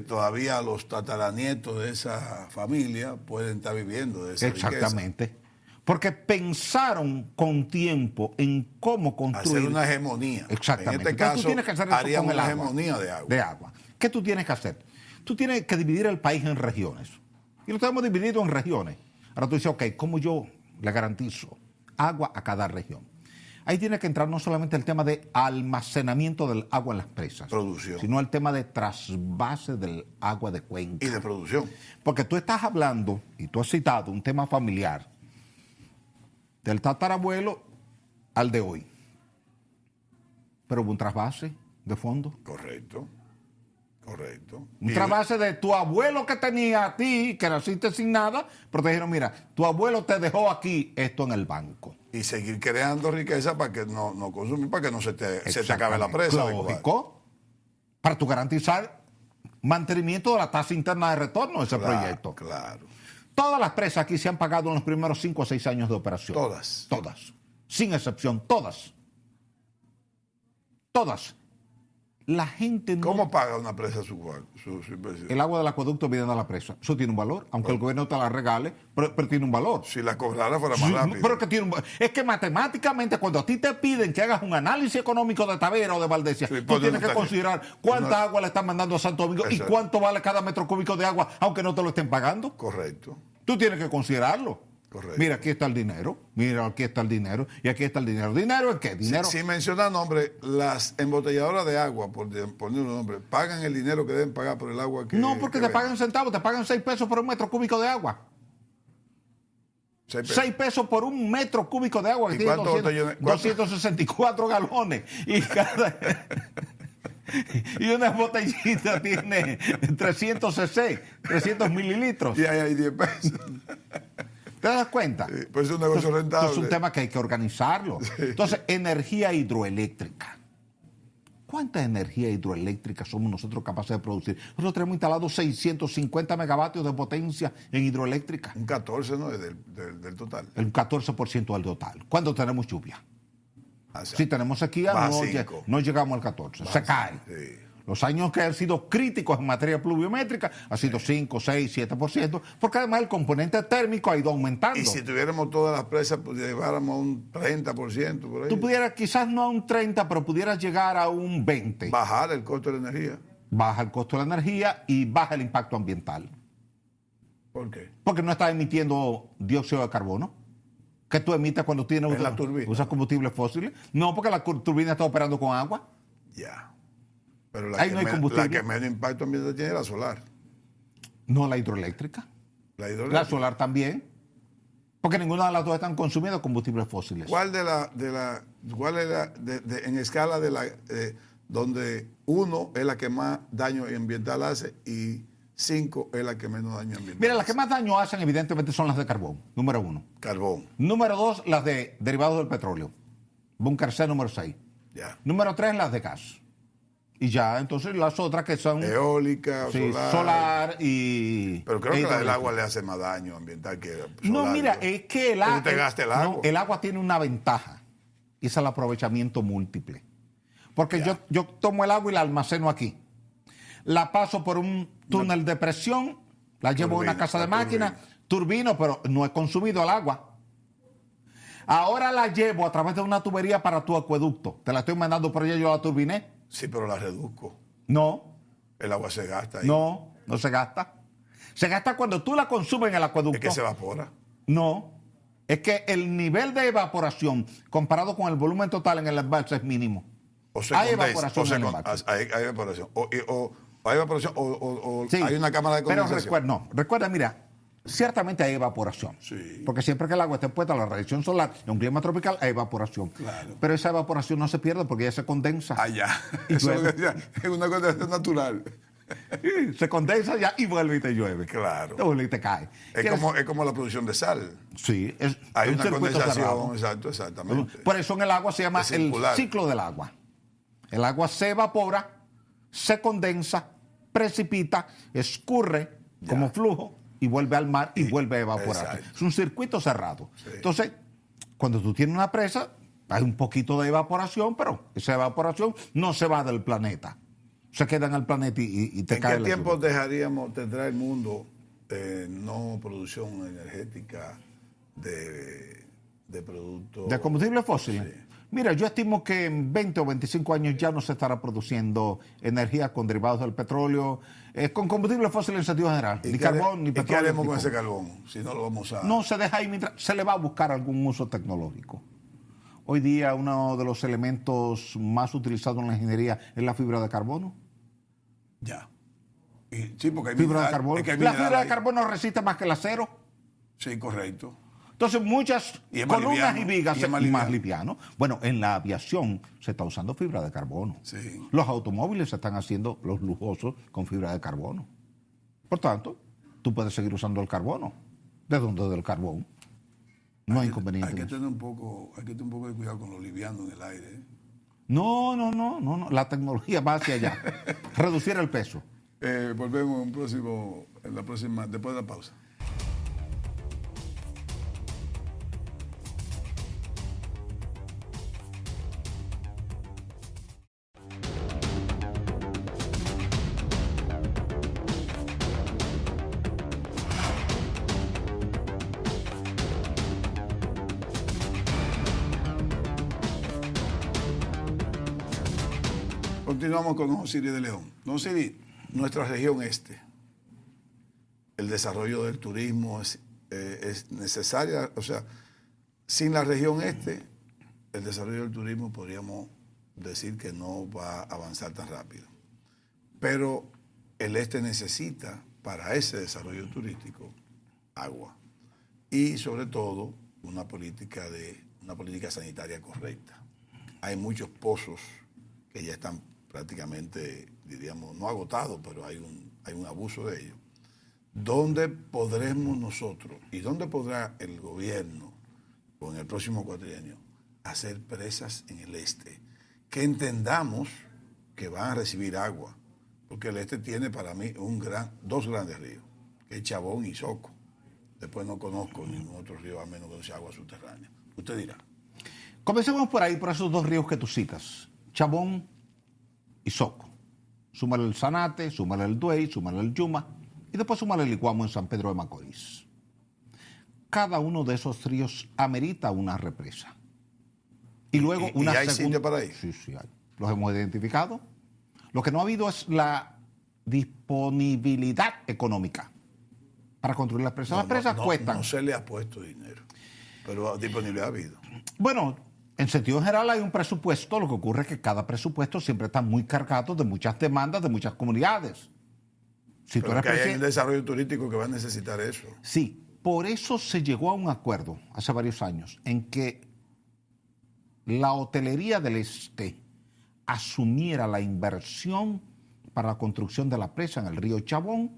todavía los tataranietos de esa familia pueden estar viviendo de esa Exactamente. riqueza. Porque pensaron con tiempo en cómo construir. Hacer una hegemonía. Exactamente. En este Entonces, caso, tú tienes que hacer eso haríamos con el una agua. hegemonía de agua. ¿Qué tú tienes que hacer? Tú tienes que dividir el país en regiones. Y lo tenemos dividido en regiones. Ahora tú dices, ok, ¿cómo yo le garantizo agua a cada región? Ahí tiene que entrar no solamente el tema de almacenamiento del agua en las presas, Producción. sino el tema de trasvase del agua de cuenca. Y de producción. Porque tú estás hablando, y tú has citado un tema familiar, del tatarabuelo al de hoy. Pero hubo un trasvase de fondo. Correcto. Un trasvase de tu abuelo que tenía a ti, que naciste sin nada, pero te dijeron, mira, tu abuelo te dejó aquí esto en el banco. Y seguir creando riqueza para que no consumir, para que no se te acabe la presa. Lógico. Para tú garantizar mantenimiento de la tasa interna de retorno de ese proyecto. Claro. Todas las presas aquí se han pagado en los primeros 5 o 6 años de operación. Todas. Todas. Sin excepción, todas. Todas. La gente no... ¿Cómo paga una presa su inversión? El agua del acueducto viene a la presa. Eso tiene un valor, aunque el gobierno te la regale, pero tiene un valor. Si la cobrara fuera más rápido. Pero que tiene un... Es que matemáticamente, cuando a ti te piden que hagas un análisis económico de Tavera o de Valdesia, Sí, tú tienes que considerar cuánta agua le están mandando a Santo Domingo y cuánto vale cada metro cúbico de agua, aunque no te lo estén pagando. Correcto. Tú tienes que considerarlo. Correcto. Mira, aquí está el dinero. Mira, aquí está el dinero. Y aquí está el dinero. ¿Dinero es qué? Dinero. Sin mencionar nombre, las embotelladoras de agua, por poner un nombre, pagan el dinero que deben pagar por el agua que... No, porque que te pagan centavos, te pagan 6 pesos por un metro cúbico de agua. 6 pesos por un metro cúbico de agua, que ¿Y tiene cuántos botellones? 264 galones. Y y una botellita tiene 300 cc, 300 mililitros. Y ahí hay 10 pesos. ¿Te das cuenta? Sí, pues es un negocio rentable. Es un tema que hay que organizarlo. Entonces, energía hidroeléctrica. ¿Cuánta energía hidroeléctrica somos nosotros capaces de producir? Nosotros tenemos instalados 650 megavatios de potencia en hidroeléctrica. Un 14, ¿no? Del total. El 14% del total. ¿Cuándo tenemos lluvia? O sea, Si tenemos sequía, no llegamos al 14. Se cae. Sí. Los años que han sido críticos en materia pluviométrica ha sido 5, 6, 7%, porque además el componente térmico ha ido aumentando. Y si tuviéramos todas las presas, pues lleváramos a un 30% por ahí. Tú pudieras, quizás no a un 30, pero pudieras llegar a un 20. Bajar el costo de la energía. Baja el costo de la energía y baja el impacto ambiental. ¿Por qué? Porque no estás emitiendo dióxido de carbono. ¿Qué tú emites cuando tienes la turbina. usas combustibles fósiles? No, porque la turbina está operando con agua. Ya. Pero Ahí no hay combustible. la que menos impacto ambiental tiene es la solar. No la hidroeléctrica. La hidroeléctrica. La solar también. Porque ninguna de las dos están consumiendo combustibles fósiles. ¿Cuál cuál es en escala donde 1 es la que más daño ambiental hace y 5 es la que menos daño ambiental Mira, las hace? que más daño hacen evidentemente son las de carbón, número 1. Carbón. Número 2, las de derivados del petróleo. Búnker C número 6. Ya. Número 3, las de gas. Y ya, entonces las otras que son... Eólica, sí, solar. solar y... Pero creo que la del hidroeléctrica. agua le hace más daño ambiental que solar. No, mira, ¿no? es que el Porque agua... usted gasta el agua. el agua tiene una ventaja. Y es el aprovechamiento múltiple. Porque yo tomo el agua y la almaceno aquí. La paso por un túnel de presión, la llevo a una casa de máquinas, turbino, pero no he consumido el agua. Ahora la llevo a través de una tubería para tu acueducto. Te la estoy mandando por allá, yo la turbiné. Sí, pero la reduzco. No, El agua se gasta ahí. no se gasta. Se gasta cuando tú la consumes en el acueducto. Es que se evapora. No, es que el nivel de evaporación comparado con el volumen total en el embalse es mínimo. O se Hay condensa, evaporación o se en el con- embalse. hay evaporación. O hay evaporación o Sí, hay una cámara de pero condensación. recuerda, mira, ciertamente hay evaporación. Sí. Porque siempre que el agua esté expuesta a la radiación solar en un clima tropical hay evaporación. Claro. Pero esa evaporación no se pierde porque ya se condensa. Allá. Y Eso es lo llueve. que decía, es una condensación natural. Sí, se condensa ya y vuelve y te llueve. Claro. Te vuelve y te cae. Es como la producción de sal. Sí, es Hay un una circuito condensación, cerrado. exactamente. Por eso en el agua se llama Es el circular. ciclo del agua. El agua se evapora, se condensa, precipita, escurre Ya. como flujo y vuelve al mar y vuelve a evaporarse. exacto. Es un circuito cerrado. Sí. Entonces, cuando tú tienes una presa, hay un poquito de evaporación, pero esa evaporación no se va del planeta. Se queda en el planeta y te ¿En cae qué la tiempo lluvia. tendrá el mundo no producción energética de productos? ¿De combustibles fósiles? Sí. Mira, yo estimo que en 20 o 25 años ya no se estará produciendo energía con derivados del petróleo, con combustibles fósiles en sentido general, ni carbón, ni ¿Y qué petróleo. haremos ni con ese cobre. carbón? Si no lo vamos a... No se deja ahí mientras se le va a buscar algún uso tecnológico. Hoy día uno de los elementos más utilizados en la ingeniería es la fibra de carbono. Ya. Sí, porque hay Fibra de mineral, carbono. es que hay La mineral fibra de ahí. carbono resiste más que el acero. Sí, correcto. Entonces muchas Y es más columnas liviano, y vigas y es más más liviano. liviano. Bueno, en la aviación se está usando fibra de carbono. Sí. Los automóviles se están haciendo los lujosos con fibra de carbono. Por tanto, tú puedes seguir usando el carbono. ¿De dónde? Del carbón. No hay inconveniente. Hay que en eso. tener un poco de cuidado con lo liviano en el aire. ¿eh? No. La tecnología va hacia allá. Reducir el peso. Volvemos en la próxima, después de la pausa. Continuamos con Don Osiris de León. Don Osiris, nuestra región este, el desarrollo del turismo es necesaria, o sea, sin la región este, el desarrollo del turismo podríamos decir que no va a avanzar tan rápido. Pero el este necesita para ese desarrollo turístico agua y sobre todo una política sanitaria correcta. Hay muchos pozos que ya están prácticamente, diríamos, no agotados, pero hay un abuso de ellos. ¿Dónde podremos nosotros y dónde podrá el gobierno o en el próximo cuatrienio hacer presas en el este que entendamos que van a recibir agua? Porque el este tiene para mí dos grandes ríos, que es Chabón y Soco. Después no conozco ningún otro río a menos que no sea agua subterránea. Usted dirá. Comencemos por ahí, por esos dos ríos que tú citas. Chabón y Soco. Súmale el Zanate, súmale el Duey, súmale el Yuma y después súmale el Iguamo en San Pedro de Macorís. Cada uno de esos ríos amerita una represa. Y luego ¿Y una hay segunda... sitio para ir? Sí, hay. Los hemos identificado. Lo que no ha habido es la disponibilidad económica para construir las presas. Las presas cuestan. No se le ha puesto dinero, pero disponibilidad ha habido. Bueno, en sentido general hay un presupuesto, lo que ocurre es que cada presupuesto siempre está muy cargado de muchas demandas de muchas comunidades. Si tú Pero eres que hay un presidente- desarrollo turístico que va a necesitar eso. Sí, por eso se llegó a un acuerdo hace varios años en que la hotelería del este asumiera la inversión para la construcción de la presa en el río Chabón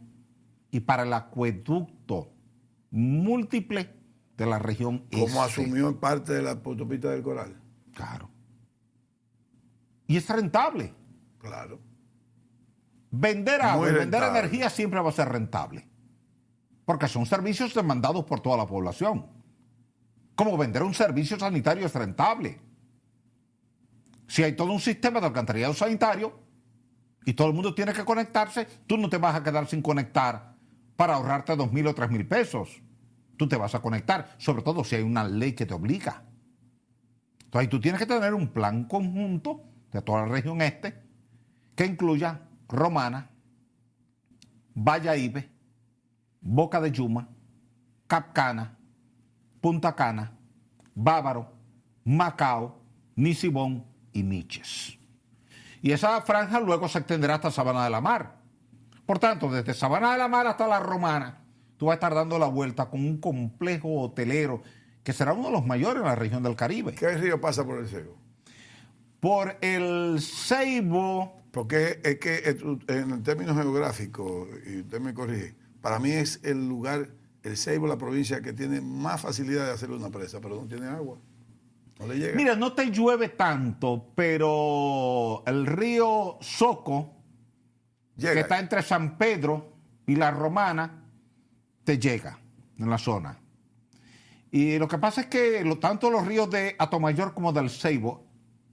y para el acueducto múltiple de la región este. Como asumió en parte de la autopista del Coral. Claro. Y es rentable. Claro. Vender agua Muy y vender rentable. energía siempre va a ser rentable. Porque son servicios demandados por toda la población. Como vender un servicio sanitario es rentable. Si hay todo un sistema de alcantarillado sanitario y todo el mundo tiene que conectarse, tú no te vas a quedar sin conectar para ahorrarte 2.000 o 3.000 pesos. Tú te vas a conectar, sobre todo si hay una ley que te obliga. Entonces ahí tú tienes que tener un plan conjunto de toda la región este que incluya Romana, Bayahíbe, Boca de Yuma, Capcana, Punta Cana, Bávaro, Macao, Nisibón y Miches. Y esa franja luego se extenderá hasta Sabana de la Mar. Por tanto, desde Sabana de la Mar hasta La Romana, tú vas a estar dando la vuelta con un complejo hotelero que será uno de los mayores en la región del Caribe. ¿Qué río pasa por el Ceibo? Por el Ceibo. Porque es que en términos geográficos, y usted me corrige, para mí es el lugar, el Ceibo, la provincia que tiene más facilidad de hacer una presa, pero no tiene agua. No le llega. Mira, no te llueve tanto, pero el río Soco, Llega. que está entre San Pedro y La Romana, te llega en la zona. Y lo que pasa es que tanto los ríos de Atomayor como del Ceibo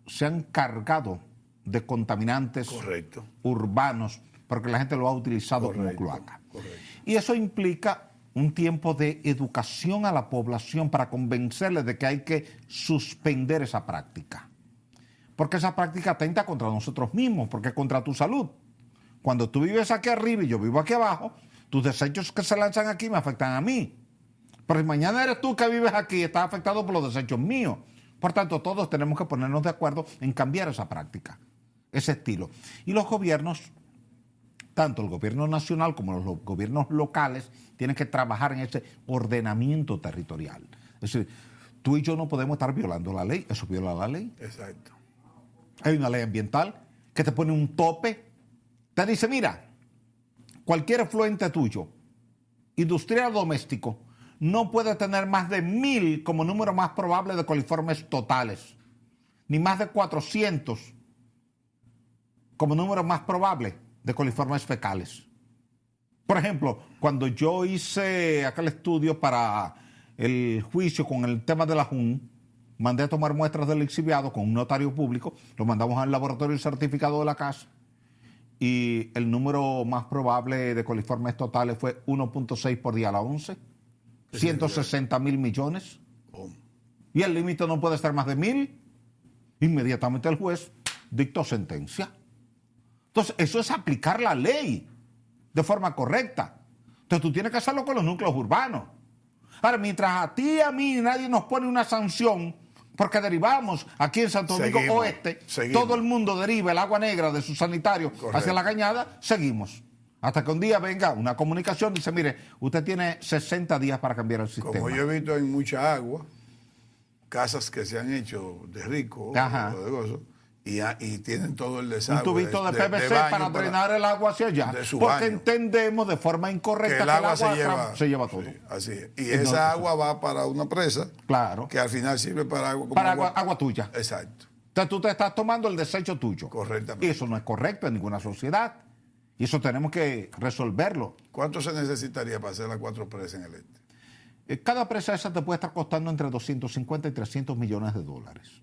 se han cargado de contaminantes Correcto. urbanos porque la gente lo ha utilizado Correcto, como cloaca. correcto. Y eso implica un tiempo de educación a la población para convencerles de que hay que suspender esa práctica. Porque esa práctica atenta contra nosotros mismos, porque es contra tu salud. Cuando tú vives aquí arriba y yo vivo aquí abajo, tus desechos que se lanzan aquí me afectan a mí. Pero si mañana eres tú que vives aquí y estás afectado por los desechos míos. Por tanto, todos tenemos que ponernos de acuerdo en cambiar esa práctica, ese estilo. Y los gobiernos, tanto el gobierno nacional como los gobiernos locales, tienen que trabajar en ese ordenamiento territorial. Es decir, tú y yo no podemos estar violando la ley, eso viola la ley. Exacto. Hay una ley ambiental que te pone un tope, te dice, mira, cualquier efluente tuyo, industrial o doméstico, no puede tener más de 1000 como número más probable de coliformes totales, ni más de 400 como número más probable de coliformes fecales. Por ejemplo, cuando yo hice aquel estudio para el juicio con el tema de la JUN, mandé a tomar muestras del lixiviado con un notario público, lo mandamos al laboratorio certificado de la casa, y el número más probable de coliformes totales fue 1.6 por día a la 11, 160.000 millones. Oh. Y el límite no puede estar más de 1000. Inmediatamente el juez dictó sentencia. Entonces, eso es aplicar la ley de forma correcta. Entonces, tú tienes que hacerlo con los núcleos urbanos. Ahora, mientras a ti y a mí nadie nos pone una sanción, porque derivamos aquí en Santo Domingo Oeste, todo el mundo deriva el agua negra de su sanitario hacia la cañada, seguimos. Hasta que un día venga una comunicación y dice, mire, usted tiene 60 días para cambiar el sistema. Como yo he visto en mucha agua, casas que se han hecho de rico o de gozo, y tienen todo el desagüe. Un tubito de PVC para drenar el agua hacia allá. Porque baño. Entendemos de forma incorrecta que el agua se lleva todo. Sí, así es. Y esa agua va para una presa, claro, que al final sirve para agua. Como para agua tuya. Exacto. Entonces tú te estás tomando el desecho tuyo. Correctamente. Y eso no es correcto en ninguna sociedad. Y eso tenemos que resolverlo. ¿Cuánto se necesitaría para hacer las 4 presas en el este? Cada presa esa te puede estar costando entre 250 y 300 millones de dólares.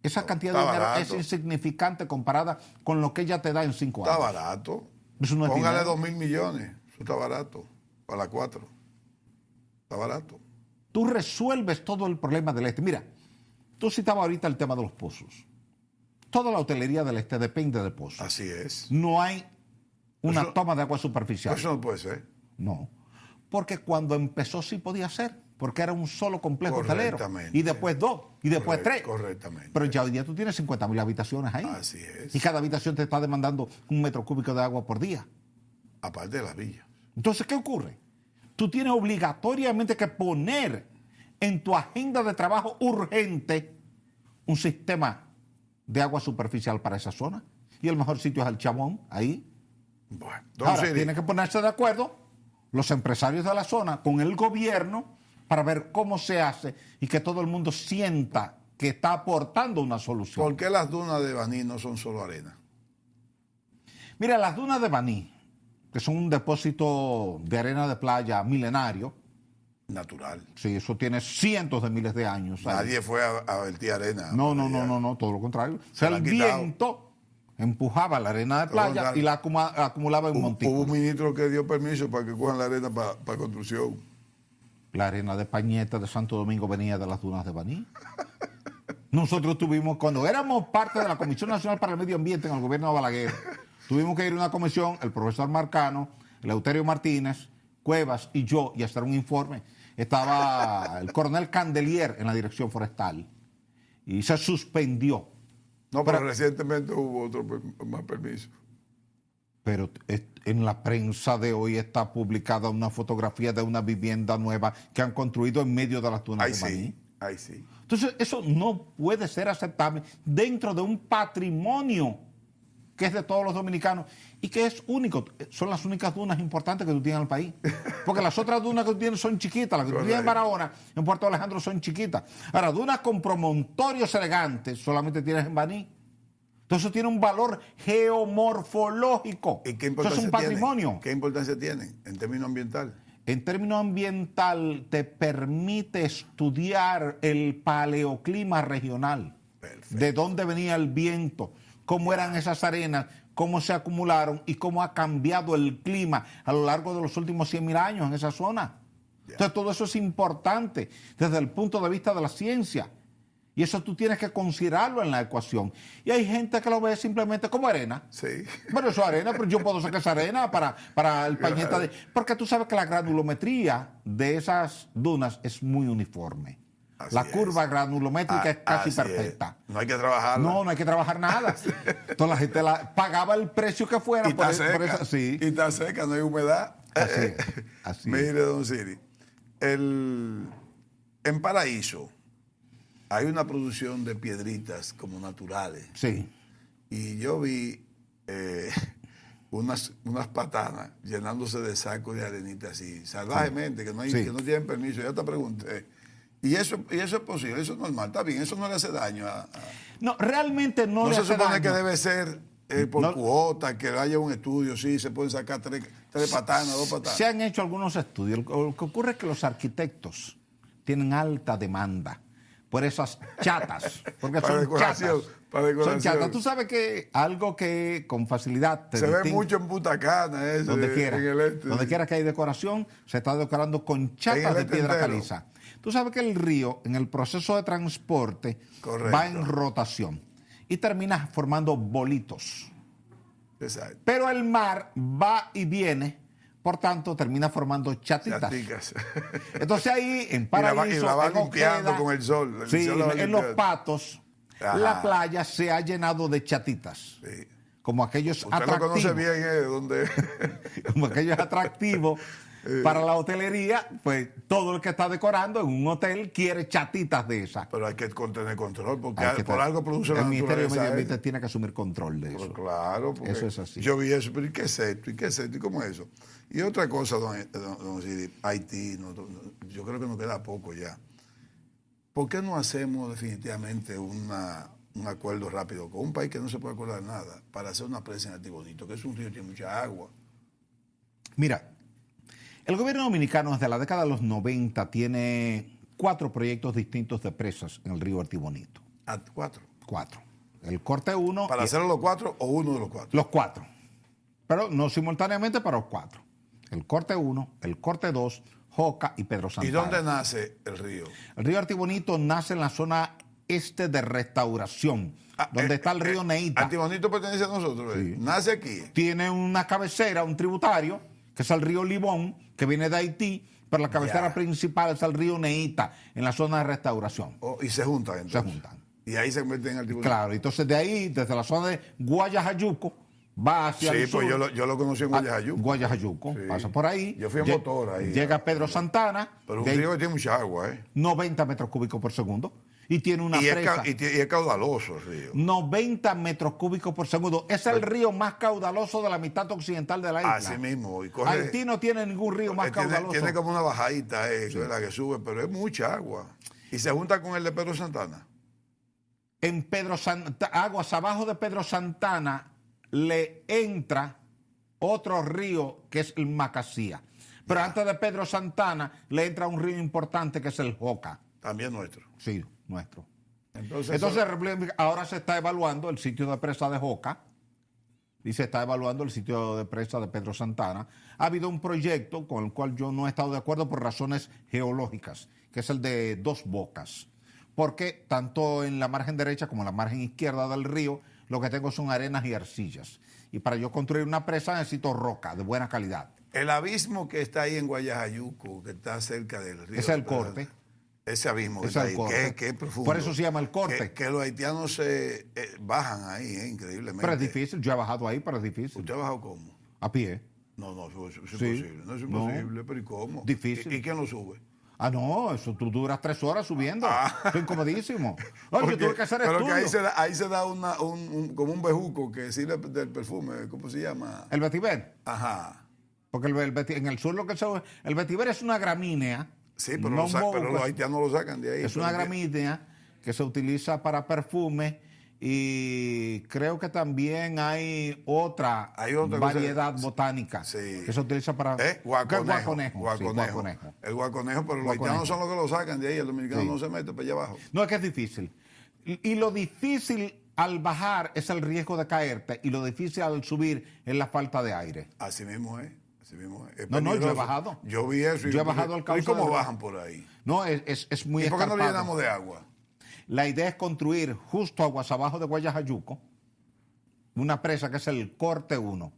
Esa cantidad de dinero es insignificante comparada con lo que ella te da en 5 años. Está barato. Eso no es Póngale dinero. 2.000 millones. Eso está barato. Para las 4. Está barato. Tú resuelves todo el problema del este. Mira, tú citabas ahorita el tema de los pozos. Toda la hotelería del este depende de pozos. Así es. No hay una toma de agua superficial. Eso no puede ser. No. Porque cuando empezó sí podía ser. Porque era un solo complejo hotelero. Correctamente. Y después 2. Y después 3. Correctamente. Pero ya hoy día tú tienes 50.000 habitaciones ahí. Así es. Y cada habitación te está demandando 1 metro cúbico de agua por día. Aparte de las villas. Entonces, ¿qué ocurre? Tú tienes obligatoriamente que poner en tu agenda de trabajo urgente un sistema de agua superficial para esa zona. Y el mejor sitio es el Chabón, ahí. Bueno, Ahora, tienen que ponerse de acuerdo los empresarios de la zona con el gobierno para ver cómo se hace y que todo el mundo sienta que está aportando una solución. ¿Por qué las dunas de Baní no son solo arena? Mira, las dunas de Baní, que son un depósito de arena de playa milenario. Natural. Sí, eso tiene cientos de miles de años. Nadie fue a vertir arena. No, todo lo contrario. O sea, el viento empujaba la arena de playa y la acumulaba en montículos. Hubo un ministro que dio permiso para que cojan la arena para construcción. La arena de Pañeta de Santo Domingo venía de las dunas de Baní. Nosotros tuvimos, cuando éramos parte de la Comisión Nacional para el Medio Ambiente en el gobierno de Balaguer, Tuvimos que ir a una comisión, el profesor Marcano, Eleuterio Martínez, Cuevas y yo, y hacer un informe. Estaba el coronel Candelier en la dirección forestal y se suspendió. No, pero recientemente hubo otro más permiso. Pero en la prensa de hoy está publicada una fotografía de una vivienda nueva que han construido en medio de las dunas de Baní. Ahí sí. Entonces, eso no puede ser aceptable dentro de un patrimonio que es de todos los dominicanos y que es único. Son las únicas dunas importantes que tú tienes en el país. Porque las otras dunas que tú tienes son chiquitas. Las que tú tienes en Barahona, en Puerto Alejandro, son chiquitas. Ahora, dunas con promontorios elegantes solamente tienes en Baní. Entonces tiene un valor geomorfológico. ¿Y qué eso importancia es un patrimonio. tiene? ¿Qué importancia tienen en términos ambientales? En términos ambiental te permite estudiar el paleoclima regional. Perfecto. De dónde venía el viento, cómo eran esas arenas, cómo se acumularon y cómo ha cambiado el clima a lo largo de los últimos 100.000 años en esa zona. Entonces todo eso es importante desde el punto de vista de la ciencia. Y eso tú tienes que considerarlo en la ecuación. Y hay gente que lo ve simplemente como arena. Sí. Bueno, eso es arena, pero yo puedo sacar esa arena para el pañeta de... Porque tú sabes que la granulometría de esas dunas es muy uniforme. La curva granulométrica es casi perfecta. No hay que trabajarla. No hay que trabajar nada. Entonces la gente pagaba el precio que fuera. Y está seca. Sí. Y está seca, no hay humedad. Así Mire, don Siri, en Paraíso hay una producción de piedritas como naturales. Sí. Y yo vi unas patanas llenándose de sacos de arenita así, salvajemente, que no tienen permiso. Yo te pregunté. Y eso es posible, eso es normal, está bien, eso no le hace daño No, realmente no le hace daño. No se supone que debe ser por cuota, que haya un estudio, sí, se pueden sacar tres patanas, 2 patanas. Se han hecho algunos estudios. Lo que ocurre es que los arquitectos tienen alta demanda por esas chatas, porque son chatas. Son chatas. Tú sabes que algo que con facilidad se ve mucho en Punta Cana, donde quiera, en el este. Donde quiera que hay decoración, se está decorando con chatas de piedra caliza. Tú sabes que el río, en el proceso de transporte, va en rotación y termina formando bolitos. Exacto. Pero el mar va y viene, por tanto, termina formando chatitas. Entonces ahí, en Paraíso, y la va limpiando Ojeda, con el sol. Sí, en Los Patos, la playa se ha llenado de chatitas. Sí. Como aquellos Usted atractivos. lo conoce bien, ¿dónde? Como aquellos atractivos para la hotelería, pues todo el que está decorando en un hotel quiere chatitas de esas. Pero hay que tener control, porque por algo produce la naturaleza. El Ministerio de Medio Ambiente tiene que asumir control de eso. Claro, porque eso es así. Yo vi eso, pero ¿y qué es esto? ¿Y qué es esto? ¿Y cómo es eso? Y otra cosa, don Siri, Haití, yo creo que nos queda poco ya. ¿Por qué no hacemos definitivamente un acuerdo rápido con un país que no se puede acordar nada para hacer una presa en Artibonito, que es un río que tiene mucha agua? Mira, el gobierno dominicano desde la década de los 90 tiene 4 proyectos distintos de presas en el río Artibonito. ¿4? 4. El corte 1... ¿Para hacerlo los 4 o uno de los 4? Los 4. Pero no simultáneamente para los 4. El corte 1, el corte 2, Joca y Pedro Santana. ¿Y dónde nace el río? El río Artibonito nace en la zona este de Restauración, donde está el río Neita. Artibonito pertenece a nosotros, Sí. Nace aquí. Tiene una cabecera, un tributario, que es el río Libón, que viene de Haití, pero la cabecera principal es el río Neita, en la zona de Restauración. Y se juntan entonces. Se juntan. Y ahí se convierten en Artibonito. Claro, entonces de ahí, desde la zona de Guayajayuco, va hacia el sur. Sí, pues yo lo conocí en Guayajayuco. Guayajayuco, Sí. pasa por ahí. Yo fui en motor ahí. Llega Pedro Santana. Pero un río que tiene mucha agua, 90 metros cúbicos por segundo. Y tiene una y presa. Y es caudaloso el río. 90 metros cúbicos por segundo. Es el río más caudaloso de la mitad occidental de la isla. Así mismo. Y Haití no tiene ningún río más caudaloso. Tiene como una bajadita, ¿verdad? Que sube, pero es mucha agua. Y se junta con el de Pedro Santana. En aguas abajo de Pedro Santana le entra otro río que es el Macasía. Pero antes de Pedro Santana le entra un río importante que es el Joca. También nuestro. Sí, nuestro. Entonces ahora se está evaluando el sitio de presa de Joca y se está evaluando el sitio de presa de Pedro Santana. Ha habido un proyecto con el cual yo no he estado de acuerdo por razones geológicas, que es el de Dos Bocas. Porque tanto en la margen derecha como en la margen izquierda del río, lo que tengo son arenas y arcillas. Y para yo construir una presa necesito roca de buena calidad. El abismo que está ahí en Guayajayuco, que está cerca del río. Ese es el corte. Ese abismo que Ese está es el ahí, corte. que es profundo. Por eso se llama el corte. Que los haitianos se bajan ahí, increíblemente. Pero es difícil. Yo he bajado ahí, pero es difícil. ¿Usted ha bajado cómo? A pie. No, eso es Sí. imposible. No es imposible, pero ¿y cómo? Difícil. ¿Y quién lo sube? Ah, no, eso tú duras 3 horas subiendo. Eso es incomodísimo. Oye, Porque- tuve que hacer pero estudio. que ahí se da como un bejuco que sirve del perfume, ¿cómo se llama? El vetiver. Ajá. Porque en el sur lo que el vetiver es una gramínea. Sí, pero, no un pero los bobo, haitianos lo sacan de ahí. es una gramínea que se utiliza para perfume y creo que también hay otra otra variedad cosa, botánica sí. que se utiliza para... Guaconejo. Sí, guaconejo. El guaconejo, pero los Guaconejo. haitianos son los que lo sacan de ahí, el dominicano Sí. no se mete para allá abajo. No, es que es difícil. Y lo difícil al bajar es el riesgo de caerte y lo difícil al subir es la falta de aire. Así mismo es. Así mismo es. Es No, yo he peligroso. bajado. Yo vi eso. Yo he bajado al ¿Y cauce cómo del- bajan por ahí? No, es muy ¿Y por qué no le escarpado. llenamos de agua? La idea es construir justo aguas abajo de Guayajayuco una presa que es el corte 1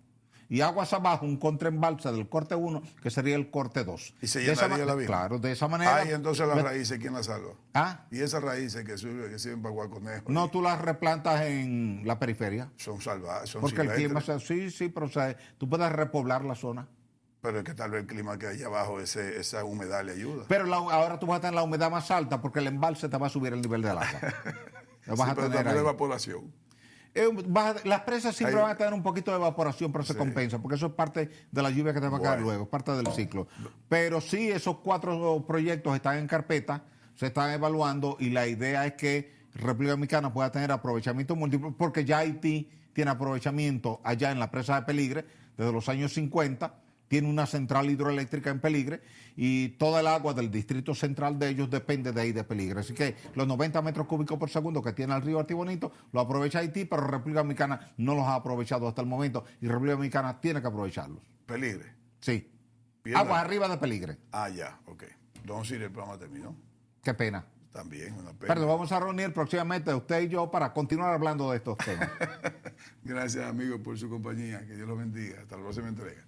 y aguas abajo un contraembalse del corte 1 que sería el corte 2. Y se De esa llenaría la vida. Claro, de esa manera. Ah, y entonces las raíces, ¿quién las salva? Ah, Y esas raíces que sirven para guaconejo. no, tú las replantas en la periferia. Son salvajes, son Porque el clima, silvestres. sí, pero o sea, tú puedes repoblar la zona. Pero es que tal vez el clima que hay allá abajo, esa humedad le ayuda. Pero ahora tú vas a tener la humedad más alta porque el embalse te va a subir el nivel del agua. Lo vas Sí, a pero tener también ahí. la evaporación. Las presas siempre Ahí- van a tener un poquito de evaporación, pero se compensa, porque eso es parte de la lluvia que te va a caer Bueno. luego, es parte del ciclo. Pero sí, esos 4 proyectos están en carpeta, se están evaluando y la idea es que República Dominicana pueda tener aprovechamiento múltiple, porque ya Haití tiene aprovechamiento allá en la presa de Peligre desde los años 50. Tiene una central hidroeléctrica en Peligre y toda el agua del distrito central de ellos depende de ahí de Peligre. Así que los 90 metros cúbicos por segundo que tiene el río Artibonito lo aprovecha Haití, pero República Dominicana no los ha aprovechado hasta el momento y República Dominicana tiene que aprovecharlos. Peligre. Sí. Bien, Aguas arriba de Peligre. Ah, ya, ok. Don Sir, el programa terminó. Qué pena. También, una pena. Pero nos vamos a reunir próximamente usted y yo para continuar hablando de estos temas. Gracias, amigos, por su compañía. Que Dios los bendiga. Hasta la próxima entrega.